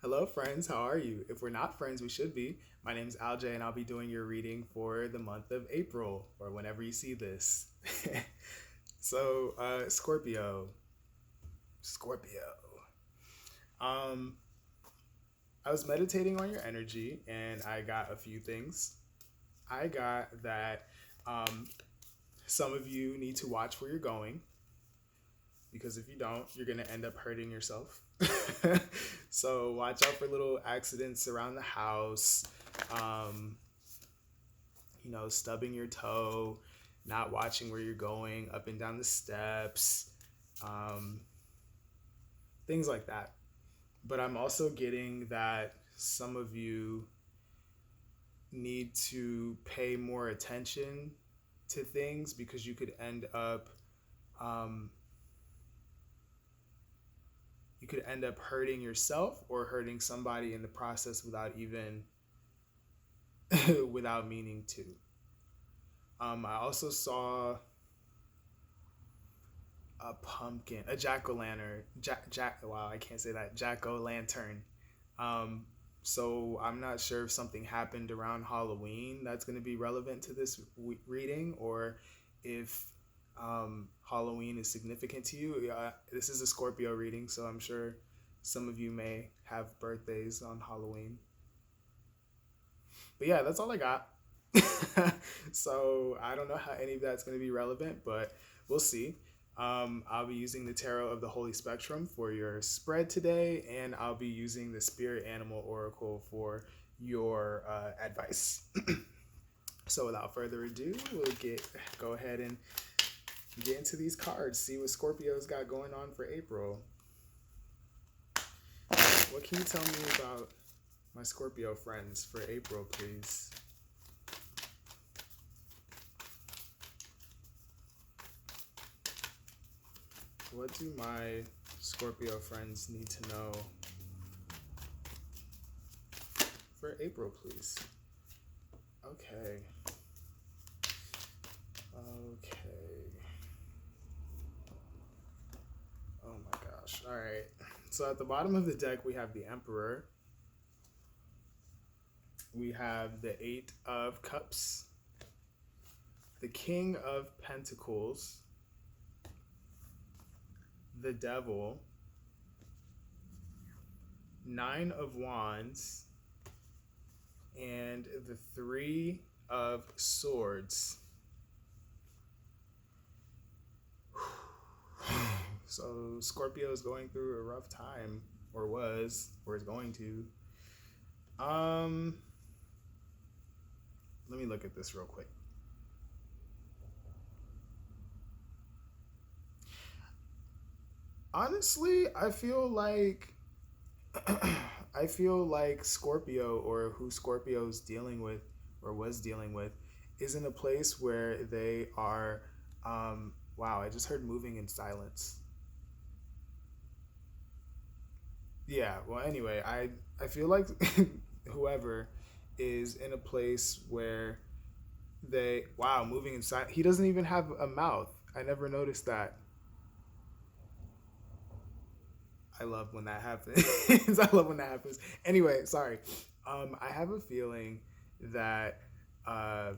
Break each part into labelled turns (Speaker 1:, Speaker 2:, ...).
Speaker 1: Hello, friends. How are you? If we're not friends, we should be. My name is Alj, and I'll be doing your reading for the month of April, or whenever you see this. Scorpio. Scorpio. Um, I was meditating on your energy, and I got a few things. I got that um, some of you need to watch where you're going, because if you don't, you're going to end up hurting yourself. So watch out for little accidents around the house. Um, stubbing your toe, not watching where you're going, up and down the steps, um, things like that. But I'm also getting that some of you need to pay more attention to things because um, you could end up hurting yourself or hurting somebody in the process without even without meaning to. I also saw a pumpkin, a jack o' lantern, jack. Wow, I can't say that. Jack o' lantern. Um, so I'm not sure if something happened around Halloween that's going to be relevant to this reading, or if Halloween is significant to you. This is a Scorpio reading, so I'm sure some of you may have birthdays on Halloween. But yeah, that's all I got. So I don't know how any of that's going to be relevant, but we'll see. I'll be using the Tarot of the Holy Spectrum for your spread today, and I'll be using the Spirit Animal Oracle for your advice. So without further ado, go ahead and get into these cards, see what Scorpio's got going on for April. What can you tell me about my Scorpio friends for April, please? What do my Scorpio friends need to know for April, please? Okay. Okay. Oh my gosh. All right. So at the bottom of the deck, we have the Emperor. We have the Eight of Cups, the King of Pentacles, the Devil, Nine of Wands, and the Three of Swords. So Scorpio is going through a rough time, or was, or is going to. Let me look at this real quick. Honestly, I feel like Scorpio, or who Scorpio's dealing with or was dealing with, is in a place where they are wow, I just heard moving in silence. Yeah, well anyway, I feel like whoever is in a place where they wow, moving in silence. He doesn't even have a mouth. I never noticed that. I love when that happens. I love when that happens. Anyway, sorry. I have a feeling that uh,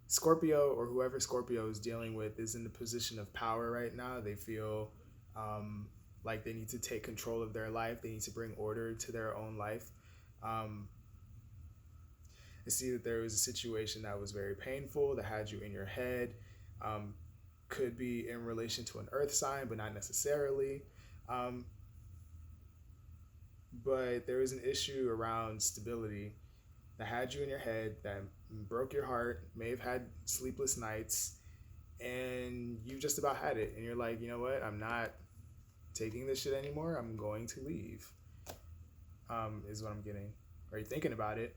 Speaker 1: Scorpio, or whoever Scorpio is dealing with, is in the position of power right now. They feel like they need to take control of their life. They need to bring order to their own life. Um, I see that there was a situation that was very painful that had you in your head. Um, could be in relation to an earth sign, but not necessarily. Um, but there was an issue around stability that had you in your head, that broke your heart, may have had sleepless nights, and you just about had it. And you're like, you know what? I'm not taking this shit anymore. I'm going to leave, is what I'm getting. Are you thinking about it?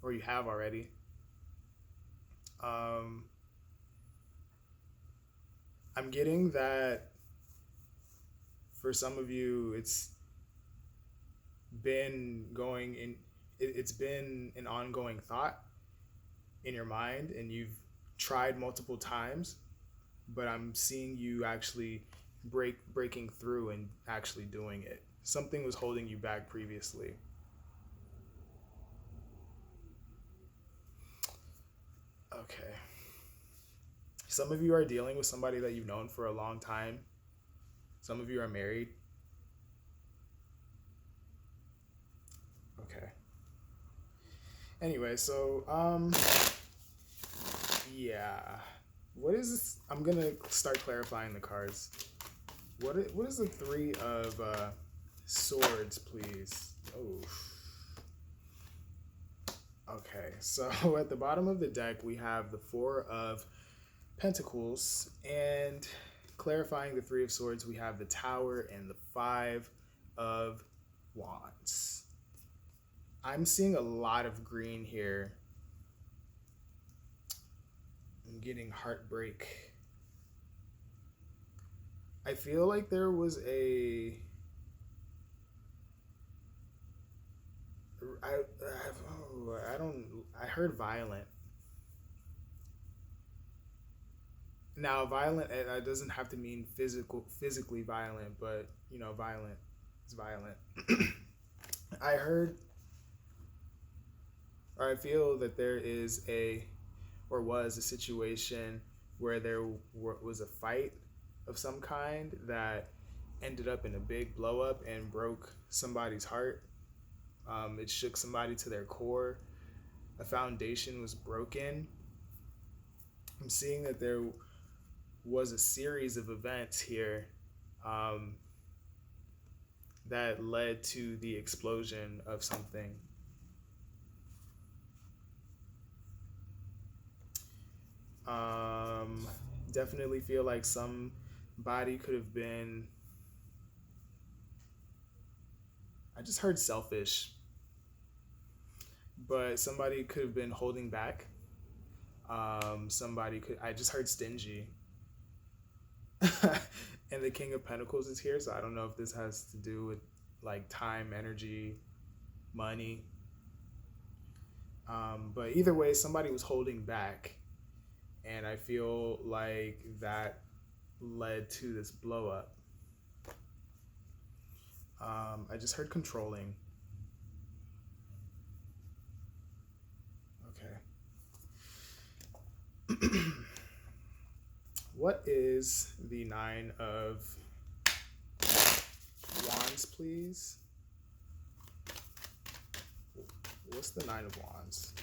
Speaker 1: Or you have already? Um, I'm getting that for some of you, been going in, it's been an ongoing thought in your mind, and you've tried multiple times, but I'm seeing you actually breaking through and actually doing it. Something was holding you back previously. Okay. Some of you are dealing with somebody that you've known for a long time. Some of you are married. Okay. Anyway, so yeah. What is this? I'm gonna start clarifying the cards. What is the Three of Swords, please? Oh. Okay, so at the bottom of the deck we have the Four of Pentacles, and clarifying the Three of Swords we have the Tower and the Five of Wands. I'm seeing a lot of green here. I'm getting heartbreak. I feel like there was I heard violent. Now, violent, it doesn't have to mean physically violent, but, you know, violent is violent. I heard, or I feel that there is was a situation where there was a fight of some kind that ended up in a big blow up and broke somebody's heart. It shook somebody to their core. A foundation was broken. I'm seeing that there was a series of events here that led to the explosion of something. Definitely feel like somebody could have been, I just heard selfish, but somebody could have been holding back. I just heard stingy. And the King of Pentacles is here, so I don't know if this has to do with like time, energy, money. But either way, somebody was holding back, and I feel like that led to this blow up. I just heard controlling. Okay. What is the Nine of Wands, please? What's the Nine of Wands?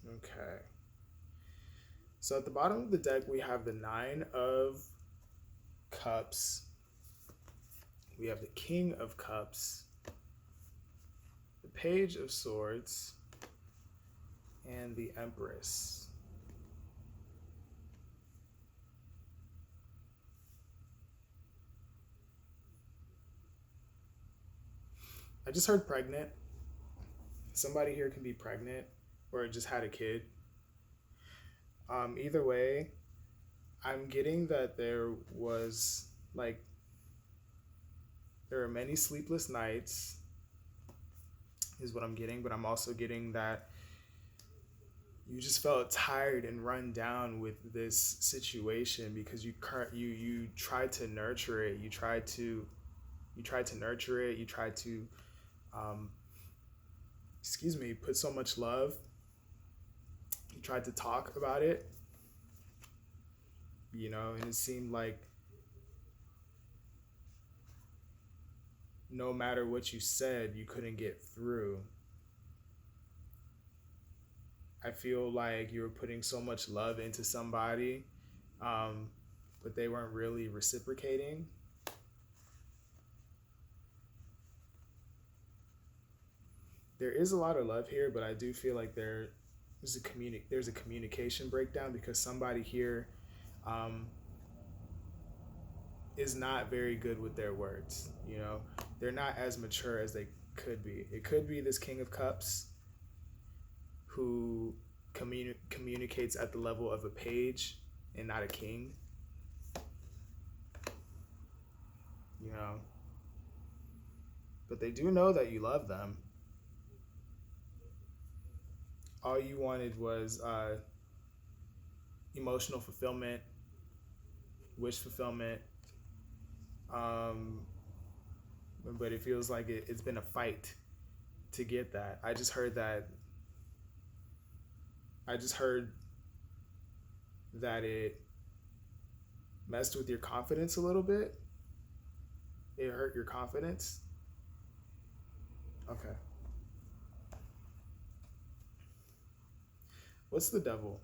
Speaker 1: Okay. So at the bottom of the deck, we have the Nine of Cups. We have the King of Cups, the Page of Swords, and the Empress. I just heard pregnant. Somebody here can be pregnant or just had a kid. Either way, I'm getting that there are many sleepless nights is what I'm getting, but I'm also getting that you just felt tired and run down with this situation because you tried to nurture it. You tried to nurture it. You tried to, put so much love. You tried to talk about it, and it seemed like no matter what you said, you couldn't get through. I feel like you were putting so much love into somebody, but they weren't really reciprocating. There is a lot of love here, but I do feel like there's a communication breakdown because somebody here is not very good with their words. They're not as mature as they could be. It could be this King of Cups who communicates at the level of a page and not a king. but they do know that you love them. All you wanted was emotional fulfillment, wish fulfillment, um, but it feels like it's been a fight to get that. I just heard that it messed with your confidence a little bit. It hurt your confidence. Okay. What's the devil?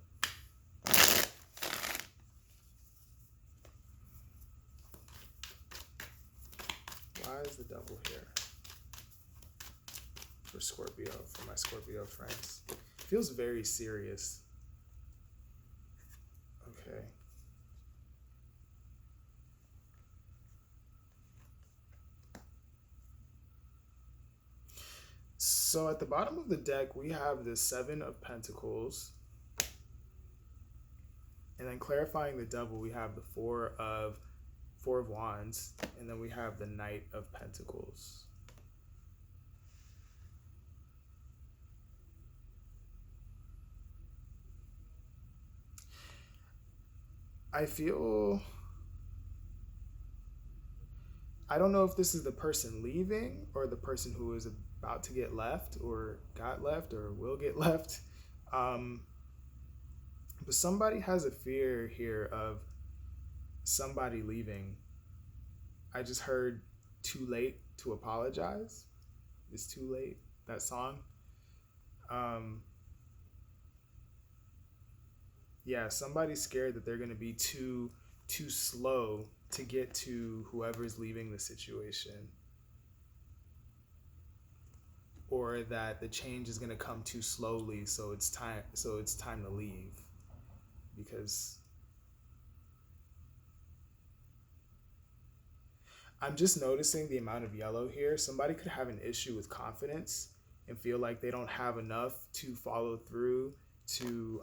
Speaker 1: Why is the devil here? For Scorpio, for my Scorpio friends. It feels very serious. Okay. So at the bottom of the deck, we have the Seven of Pentacles. And then clarifying the devil, we have the Four of Wands. And then we have the Knight of Pentacles. I don't know if this is the person leaving or the person who is about to get left or got left or will get left. But somebody has a fear here of somebody leaving. I just heard Too Late to Apologize. It's Too Late, that song. Yeah, somebody's scared that they're going to be too slow to get to whoever's leaving the situation, or that the change is going to come too slowly, so it's time to leave. Because I'm just noticing the amount of yellow here. Somebody could have an issue with confidence and feel like they don't have enough to follow through, to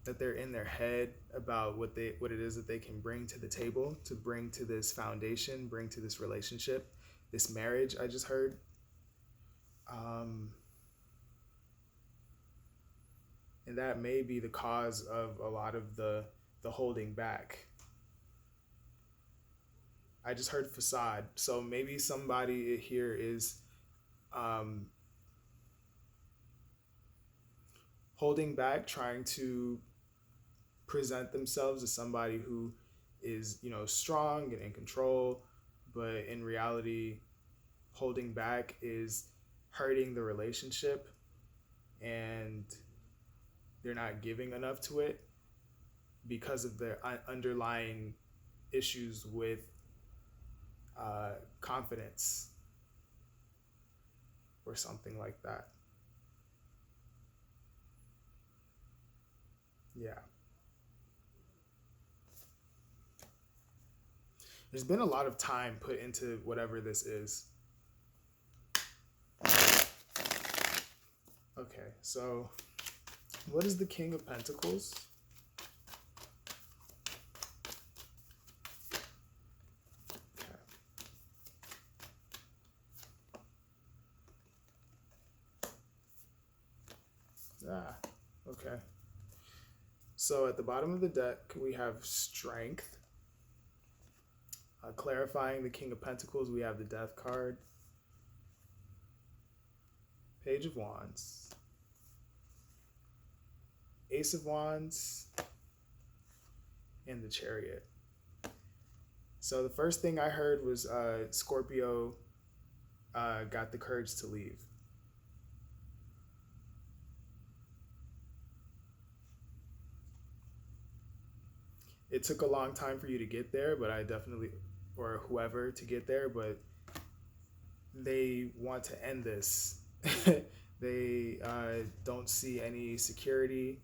Speaker 1: that they're in their head about what it is that they can bring to the table, to bring to this foundation, bring to this relationship, this marriage. I just heard. And that may be the cause of a lot of the holding back. I just heard facade. So maybe somebody here is holding back, trying to present themselves as somebody who is, strong and in control, but in reality, holding back is hurting the relationship, and they're not giving enough to it because of their underlying issues with confidence or something like that. Yeah. There's been a lot of time put into whatever this is. Okay, so what is the King of Pentacles? Okay. Okay. So at the bottom of the deck, we have Strength. Clarifying the King of Pentacles, we have the Death card. Page of Wands. Ace of Wands. And the Chariot. So the first thing I heard was Scorpio got the courage to leave. It took a long time for you to get there, but I definitely, or whoever to get there, but they want to end this. They don't see any security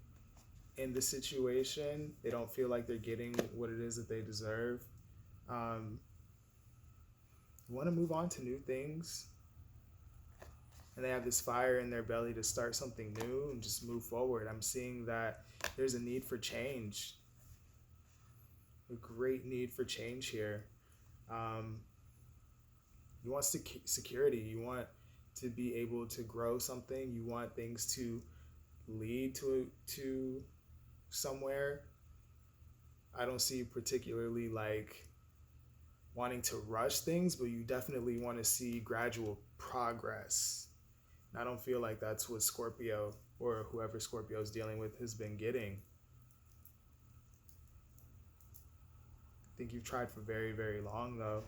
Speaker 1: in the situation. They don't feel like they're getting what it is that they deserve. Want to move on to new things. And they have this fire in their belly to start something new and just move forward. I'm seeing that there's a need for change a great need for change here. You want security. You want to be able to grow something. You want things to lead to somewhere. I don't see you particularly like wanting to rush things, but you definitely want to see gradual progress. And I don't feel like that's what Scorpio or whoever Scorpio is dealing with has been getting. I think you've tried for very, very long though.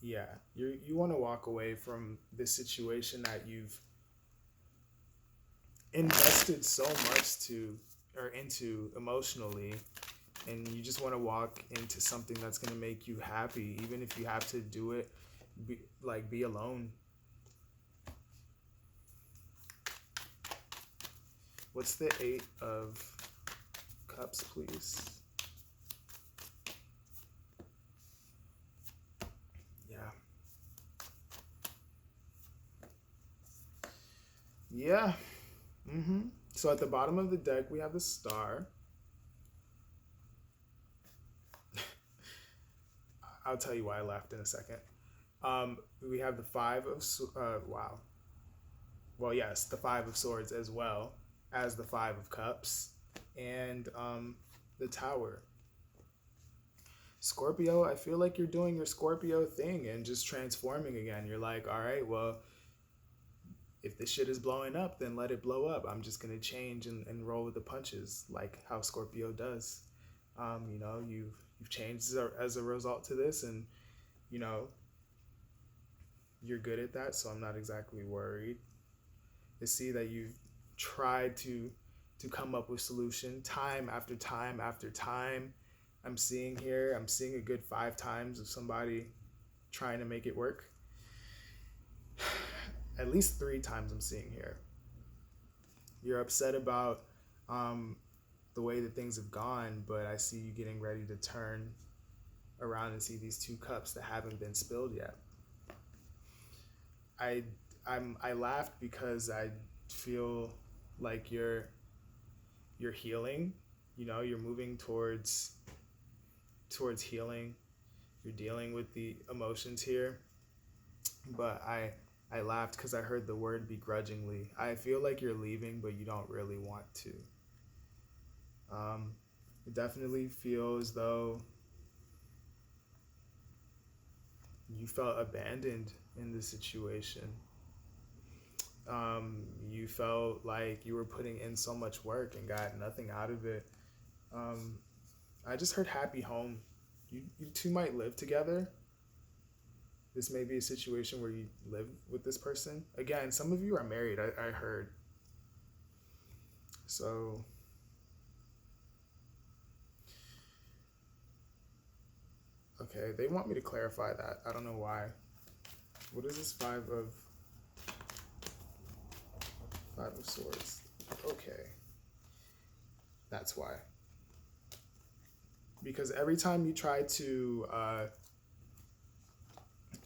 Speaker 1: Yeah, you want to walk away from this situation that you've invested so much into emotionally, and you just want to walk into something that's going to make you happy, even if you have to do it be alone. What's the 8 of Cups, please? Yeah. So at the bottom of the deck, we have the Star. I'll tell you why I laughed in a second. We have the 5 of wow. Well, yes, the 5 of Swords as well as the 5 of Cups, and the Tower. Scorpio, I feel like you're doing your Scorpio thing and just transforming again. You're like, all right, well, if this shit is blowing up, then let it blow up. I'm just gonna change and roll with the punches, like how Scorpio does. You've changed as a result to this, and you're good at that. So I'm not exactly worried to see that you've tried to come up with solution time after time after time. I'm seeing a good 5 times of somebody trying to make it work. At least 3 times I'm seeing here. You're upset about the way that things have gone, but I see you getting ready to turn around and see these 2 cups that haven't been spilled yet. I laughed because I feel like you're healing. You're moving towards healing. You're dealing with the emotions here, but I laughed because I heard the word begrudgingly. I feel like you're leaving, but you don't really want to. It definitely feels as though you felt abandoned in this situation. You felt like you were putting in so much work and got nothing out of it. I just heard happy home. You 2 might live together. This may be a situation where you live with this person. Again, some of you are married, I heard. So, okay, they want me to clarify that. I don't know why. What is this 5 of Swords? Okay. That's why. Because every time you try to...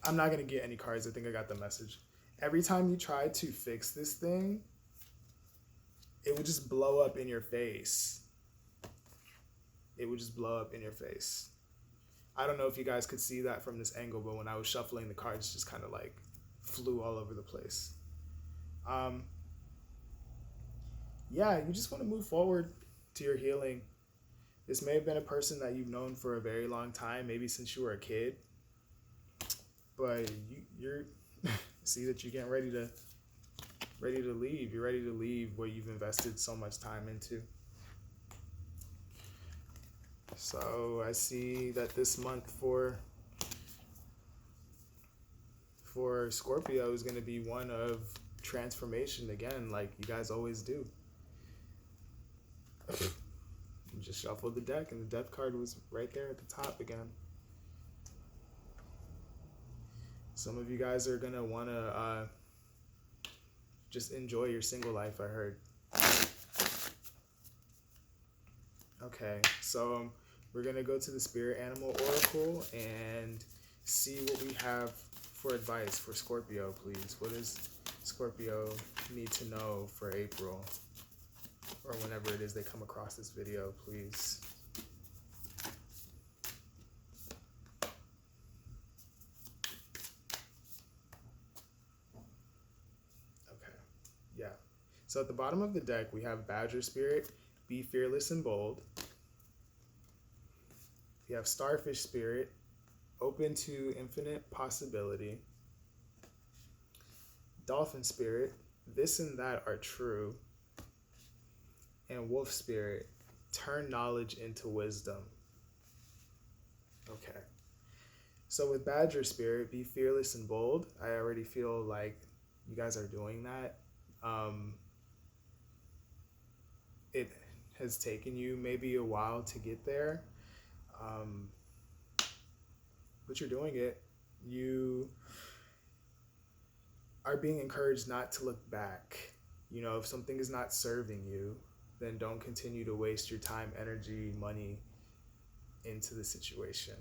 Speaker 1: I'm not going to get any cards. I think I got the message. Every time you try to fix this thing, it would just blow up in your face. It would just blow up in your face. I don't know if you guys could see that from this angle, but when I was shuffling, the cards just kind of like flew all over the place. Yeah, you just want to move forward to your healing. This may have been a person that you've known for a very long time, maybe since you were a kid. But you're see that you're getting ready to leave. You're ready to leave what you've invested so much time into. So I see that this month for Scorpio is going to be one of transformation again, like you guys always do. You just shuffled the deck and the death card was right there at the top again. Some of you guys are going to want to just enjoy your single life, I heard. Okay, so we're going to go to the Spirit Animal Oracle and see what we have for advice for Scorpio, please. What is Scorpio need to know for April, or whenever it is they come across this video, please? Okay, yeah. So at the bottom of the deck, we have Badger Spirit, be fearless and bold. We have Starfish Spirit, open to infinite possibility. Dolphin Spirit, this and that are true. And Wolf Spirit, turn knowledge into wisdom. Okay. So with Badger Spirit, be fearless and bold. I already feel like you guys are doing that. It has taken you maybe a while to get there. But you're doing it. You are being encouraged not to look back. You know, if something is not serving you, then don't continue to waste your time, energy, money into the situation.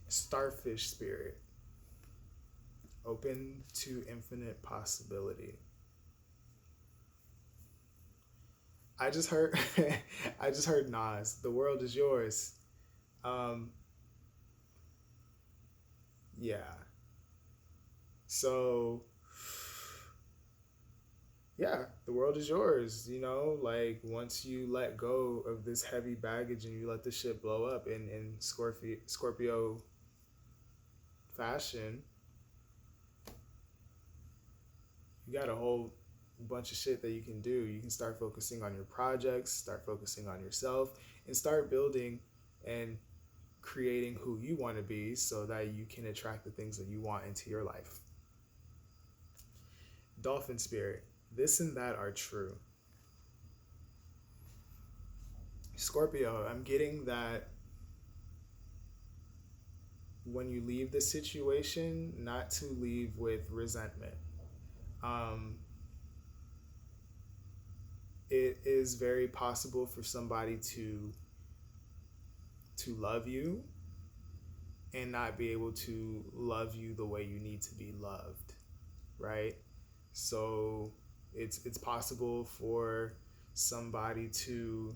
Speaker 1: Starfish Spirit, open to infinite possibility. I just heard Nas, the world is yours. Yeah. So yeah, the world is yours, you know, like once you let go of this heavy baggage and you let the shit blow up in Scorpio fashion, you got a whole bunch of shit that you can do. You can start focusing on your projects, start focusing on yourself, and start building and creating who you want to be so that you can attract the things that you want into your life. Dolphin Spirit, this and that are true. Scorpio, I'm getting that when you leave the situation, not to leave with resentment. It is very possible for somebody to love you and not be able to love you the way you need to be loved, right? So it's possible for somebody to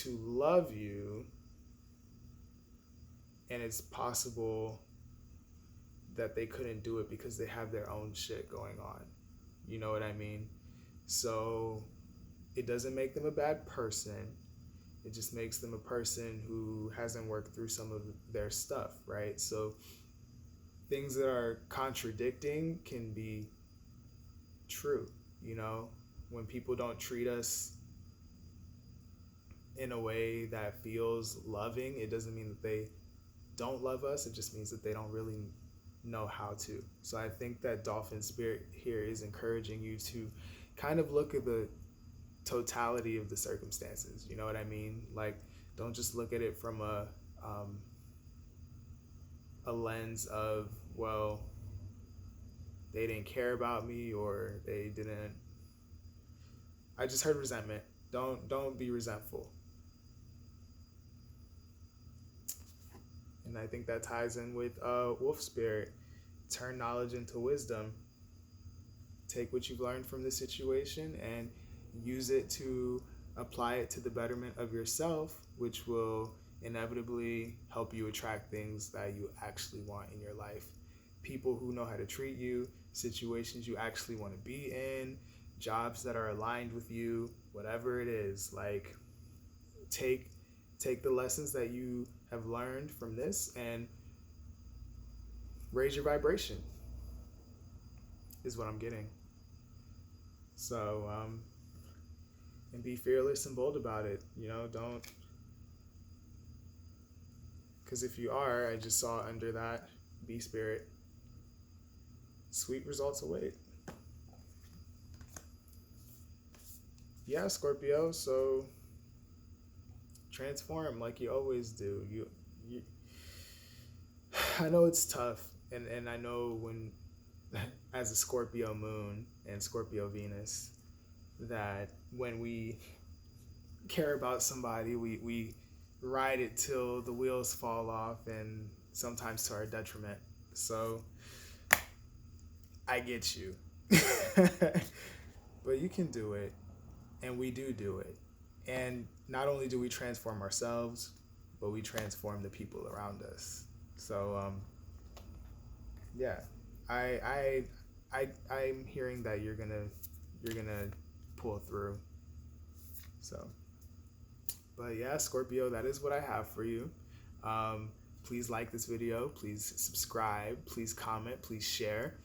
Speaker 1: love you, and it's possible that they couldn't do it because they have their own shit going on. You know what I mean? So it doesn't make them a bad person. It just makes them a person who hasn't worked through some of their stuff, right? So things that are contradicting can be true, you know? When people don't treat us in a way that feels loving, it doesn't mean that they don't love us. It just means that they don't really know how to. So I think that Dolphin Spirit here is encouraging you to kind of look at the totality of the circumstances. You know what I mean? Like, don't just look at it from a lens of, well, they didn't care about me, or they didn't. I just heard resentment. Don't be resentful. And I think that ties in with Wolf Spirit. Turn knowledge into wisdom. Take what you've learned from the situation and use it to apply it to the betterment of yourself, which will inevitably help you attract things that you actually want in your life. People who know how to treat you, situations you actually want to be in, jobs that are aligned with you, whatever it is. Like, take the lessons that you have learned from this and raise your vibration, is what I'm getting. So, and be fearless and bold about it. You know, don't, because if you are, I just saw under that, be spirit, sweet results await. Yeah, Scorpio, so transform like you always do. You I know it's tough, and I know when as a Scorpio moon and Scorpio Venus, that when we care about somebody, we ride it till the wheels fall off, and sometimes to our detriment. So I get you. But you can do it, and we do it. And not only do we transform ourselves, but we transform the people around us. So yeah, I'm hearing that you're gonna pull through. So, but yeah, Scorpio, that is what I have for you. Please like this video. Please subscribe. Please comment. Please share.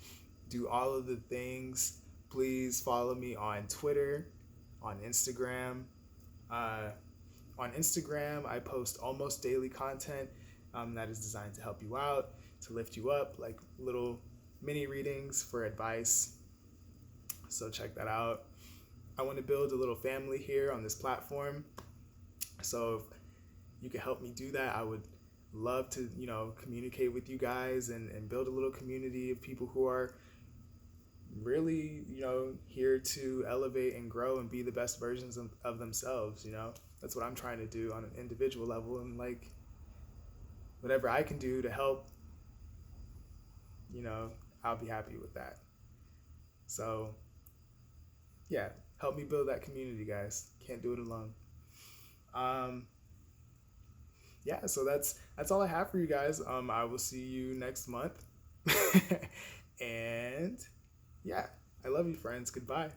Speaker 1: Do all of the things. Please follow me on Twitter, on Instagram. On Instagram, I post almost daily content that is designed to help you out, to lift you up, like little mini readings for advice. So check that out. I want to build a little family here on this platform. So if you can help me do that, I would love to, communicate with you guys and build a little community of people who are really, here to elevate and grow and be the best versions of themselves. That's what I'm trying to do on an individual level, and like whatever I can do to help, I'll be happy with that. So yeah, help me build that community, guys. Can't do it alone. Yeah, so that's all I have for you guys. I will see you next month. And yeah, I love you, friends. Goodbye.